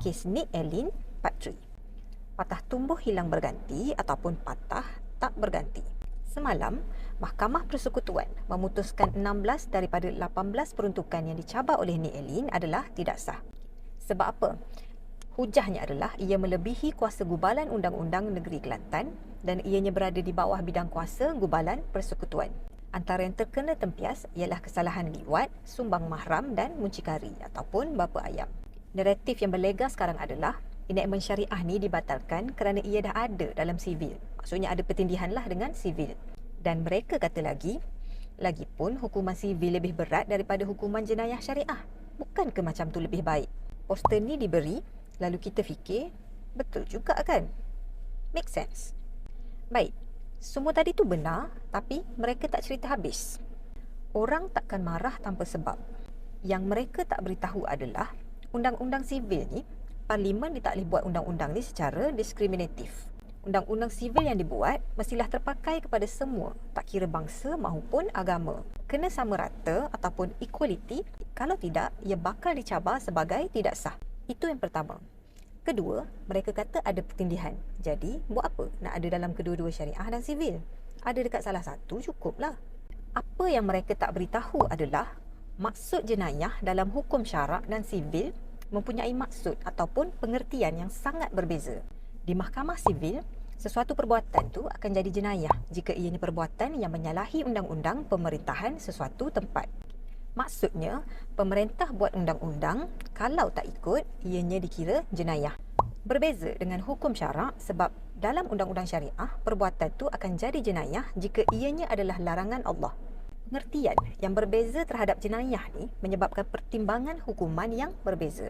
kes Nick Allen Part 3. Patah tumbuh hilang berganti ataupun patah tak berganti. Semalam, Mahkamah Persekutuan memutuskan 16 daripada 18 peruntukan yang dicabar oleh Nick Allen adalah tidak sah. Sebab apa? Hujahnya adalah ia melebihi kuasa gubalan Undang-Undang Negeri Kelantan dan ianya berada di bawah bidang kuasa gubalan persekutuan. Antara yang terkena tempias ialah kesalahan liwat, sumbang mahram dan muncikari ataupun bapa ayam. Naratif yang berlega sekarang adalah enakmen syariah ni dibatalkan kerana ia dah ada dalam sivil. Maksudnya ada pertindihanlah dengan sivil. Dan mereka kata lagipun hukuman sivil lebih berat daripada hukuman jenayah syariah. Bukankah macam tu lebih baik? Poster ni diberi, lalu kita fikir, betul juga kan? Make sense. Baik, semua tadi tu benar, tapi mereka tak cerita habis. Orang takkan marah tanpa sebab. Yang mereka tak beritahu adalah undang-undang sivil ni, Parlimen dia tak boleh buat undang-undang ni secara diskriminatif. Undang-undang sivil yang dibuat mestilah terpakai kepada semua, tak kira bangsa maupun agama. Kena sama rata ataupun equality, kalau tidak, ia bakal dicabar sebagai tidak sah. Itu yang pertama. Kedua, mereka kata ada pertindihan. Jadi, buat apa nak ada dalam kedua-dua syariah dan sivil? Ada dekat salah satu, cukuplah. Apa yang mereka tak beritahu adalah maksud jenayah dalam hukum syarak dan sivil mempunyai maksud ataupun pengertian yang sangat berbeza. Di mahkamah sivil, sesuatu perbuatan tu akan jadi jenayah jika ianya perbuatan yang menyalahi undang-undang pemerintahan sesuatu tempat. Maksudnya, pemerintah buat undang-undang, kalau tak ikut, ianya dikira jenayah. Berbeza dengan hukum syarak sebab dalam undang-undang syariah, perbuatan tu akan jadi jenayah jika ianya adalah larangan Allah. Pengertian yang berbeza terhadap jenayah ni menyebabkan pertimbangan hukuman yang berbeza.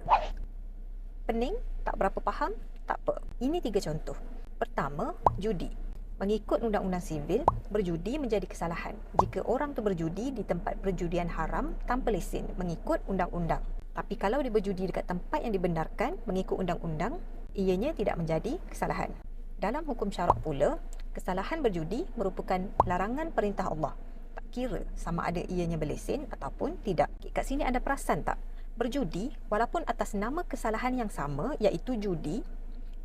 Pening? Tak berapa faham? Tak apa. Ini 3 contoh. Pertama, judi. Mengikut undang-undang sivil, berjudi menjadi kesalahan jika orang tu berjudi di tempat perjudian haram tanpa lesen mengikut undang-undang. Tapi kalau dia berjudi dekat tempat yang dibenarkan mengikut undang-undang, ianya tidak menjadi kesalahan. Dalam hukum syarak pula, kesalahan berjudi merupakan larangan perintah Allah. Tak kira sama ada ianya berlesen ataupun tidak. Kat sini anda perasan tak? Berjudi, walaupun atas nama kesalahan yang sama iaitu judi,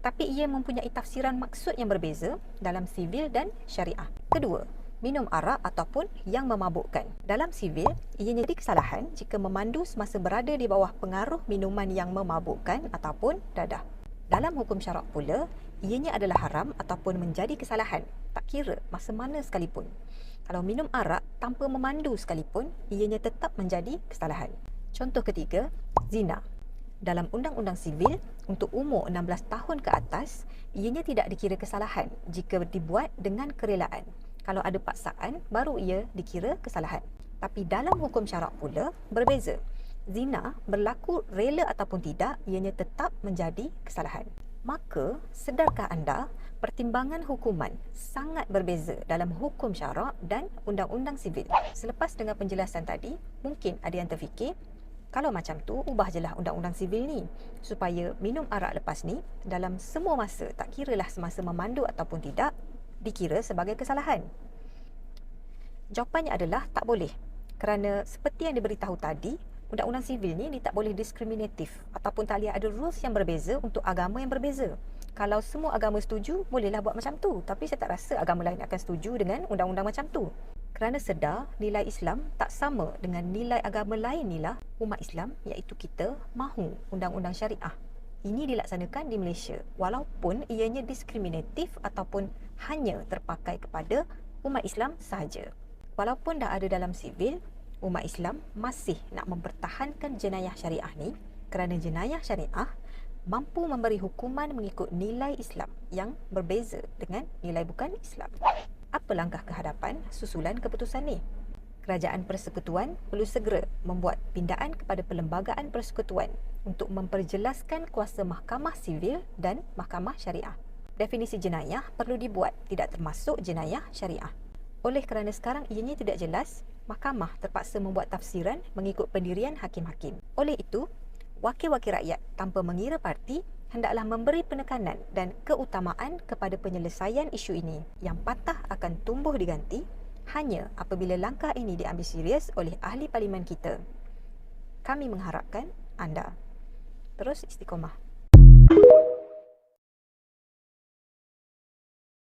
tapi ia mempunyai tafsiran maksud yang berbeza dalam sivil dan syariah. Kedua, minum arak ataupun yang memabukkan. Dalam sivil, ianya jadi kesalahan jika memandu semasa berada di bawah pengaruh minuman yang memabukkan ataupun dadah. Dalam hukum syarak pula, ianya adalah haram ataupun menjadi kesalahan, tak kira masa mana sekalipun. Kalau minum arak tanpa memandu sekalipun, ianya tetap menjadi kesalahan. Contoh ketiga, zina. Dalam undang-undang sivil, untuk umur 16 tahun ke atas, ianya tidak dikira kesalahan jika dibuat dengan kerelaan. Kalau ada paksaan, baru ia dikira kesalahan. Tapi dalam hukum syarak pula, berbeza. Zina berlaku rela ataupun tidak, ianya tetap menjadi kesalahan. Maka, sedarkah anda pertimbangan hukuman sangat berbeza dalam hukum syarak dan undang-undang sivil? Selepas dengar penjelasan tadi, mungkin ada yang terfikir, kalau macam tu, ubah je lah undang-undang sivil ni supaya minum arak lepas ni dalam semua masa, tak kiralah semasa memandu ataupun tidak, dikira sebagai kesalahan. Jawapannya adalah tak boleh. Kerana seperti yang diberitahu tadi, undang-undang sivil ni tak boleh diskriminatif ataupun tak boleh ada rules yang berbeza untuk agama yang berbeza. Kalau semua agama setuju, bolehlah buat macam tu. Tapi saya tak rasa agama lain akan setuju dengan undang-undang macam tu. Kerana sedar nilai Islam tak sama dengan nilai agama lain nilah umat Islam, iaitu kita mahu undang-undang syariah ini dilaksanakan di Malaysia walaupun ianya diskriminatif ataupun hanya terpakai kepada umat Islam sahaja. Walaupun dah ada dalam sivil, umat Islam masih nak mempertahankan jenayah syariah ni kerana jenayah syariah mampu memberi hukuman mengikut nilai Islam yang berbeza dengan nilai bukan Islam. Apa langkah ke hadapan susulan keputusan ni? Kerajaan Persekutuan perlu segera membuat pindaan kepada Perlembagaan Persekutuan untuk memperjelaskan kuasa mahkamah sivil dan mahkamah syariah. Definisi jenayah perlu dibuat tidak termasuk jenayah syariah. Oleh kerana sekarang ianya tidak jelas, mahkamah terpaksa membuat tafsiran mengikut pendirian hakim-hakim. Oleh itu, wakil-wakil rakyat tanpa mengira parti hendaklah memberi penekanan dan keutamaan kepada penyelesaian isu ini yang patah akan tumbuh diganti hanya apabila langkah ini diambil serius oleh ahli parlimen kita. Kami mengharapkan anda terus istiqomah.